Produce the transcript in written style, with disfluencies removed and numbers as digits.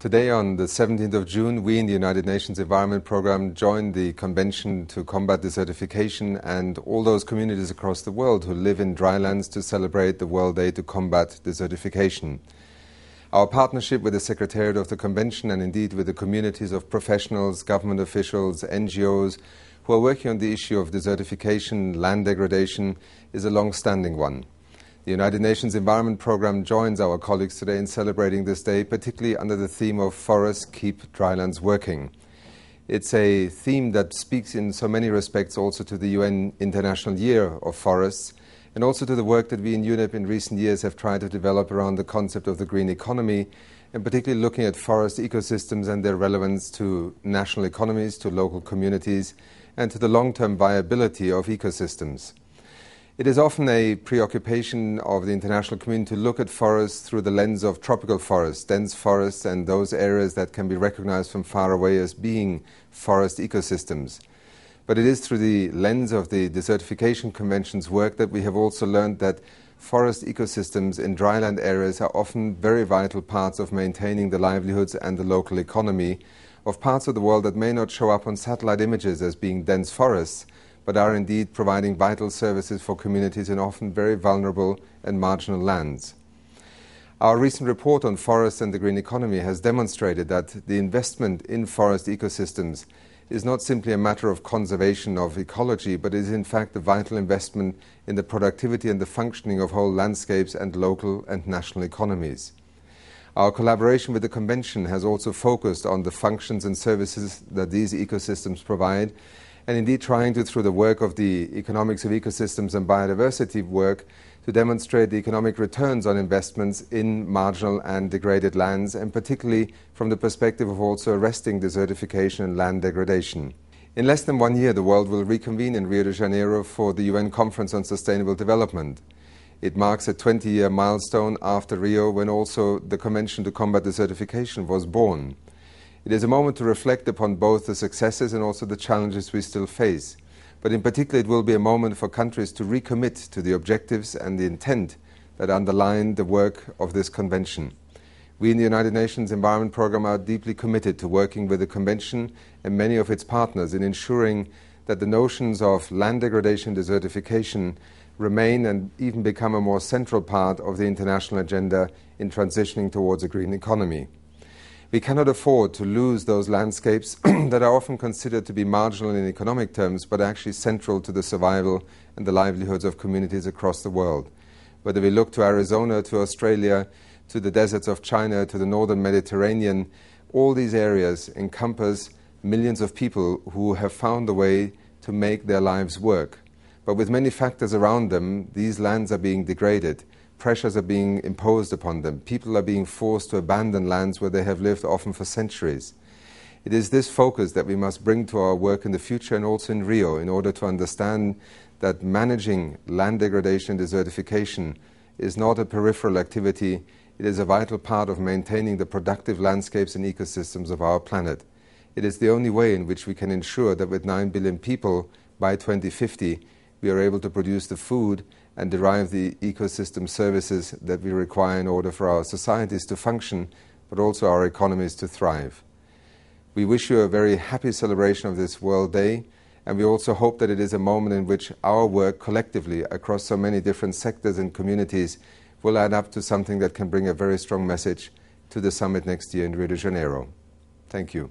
Today, on the 17th of June, we in the United Nations Environment Programme joined the Convention to Combat Desertification and all those communities across the world who live in drylands to celebrate the World Day to Combat Desertification. Our partnership with the Secretariat of the Convention and indeed with the communities of professionals, government officials, NGOs who are working on the issue of desertification, land degradation is a long-standing one. The United Nations Environment Programme joins our colleagues today in celebrating this day, particularly under the theme of Forests Keep Drylands Working. It's a theme that speaks in so many respects also to the UN International Year of Forests and also to the work that we in UNEP in recent years have tried to develop around the concept of the green economy, and particularly looking at forest ecosystems and their relevance to national economies, to local communities, and to the long-term viability of ecosystems. It is often a preoccupation of the international community to look at forests through the lens of tropical forests, dense forests, and those areas that can be recognized from far away as being forest ecosystems. But it is through the lens of the Desertification Convention's work that we have also learned that forest ecosystems in dryland areas are often very vital parts of maintaining the livelihoods and the local economy of parts of the world that may not show up on satellite images as being dense forests, but are indeed providing vital services for communities in often very vulnerable and marginal lands. Our recent report on forests and the green economy has demonstrated that the investment in forest ecosystems is not simply a matter of conservation of ecology, but is in fact a vital investment in the productivity and the functioning of whole landscapes and local and national economies. Our collaboration with the Convention has also focused on the functions and services that these ecosystems provide, and indeed trying to, through the work of the Economics of Ecosystems and Biodiversity work, to demonstrate the economic returns on investments in marginal and degraded lands, and particularly from the perspective of also arresting desertification and land degradation. In less than 1 year, the world will reconvene in Rio de Janeiro for the UN Conference on Sustainable Development. It marks a 20-year milestone after Rio, when also the Convention to Combat Desertification was born. It is a moment to reflect upon both the successes and also the challenges we still face. But in particular, it will be a moment for countries to recommit to the objectives and the intent that underline the work of this convention. We in the United Nations Environment Programme are deeply committed to working with the Convention and many of its partners in ensuring that the notions of land degradation and desertification remain and even become a more central part of the international agenda in transitioning towards a green economy. We cannot afford to lose those landscapes that are often considered to be marginal in economic terms, but actually central to the survival and the livelihoods of communities across the world. Whether we look to Arizona, to Australia, to the deserts of China, to the northern Mediterranean, all these areas encompass millions of people who have found a way to make their lives work. But with many factors around them, these lands are being degraded. Pressures are being imposed upon them. People are being forced to abandon lands where they have lived often for centuries. It is this focus that we must bring to our work in the future and also in Rio in order to understand that managing land degradation and desertification is not a peripheral activity. It is a vital part of maintaining the productive landscapes and ecosystems of our planet. It is the only way in which we can ensure that with 9 billion people by 2050, we are able to produce the food and derive the ecosystem services that we require in order for our societies to function, but also our economies to thrive. We wish you a very happy celebration of this World Day, and we also hope that it is a moment in which our work collectively across so many different sectors and communities will add up to something that can bring a very strong message to the summit next year in Rio de Janeiro. Thank you.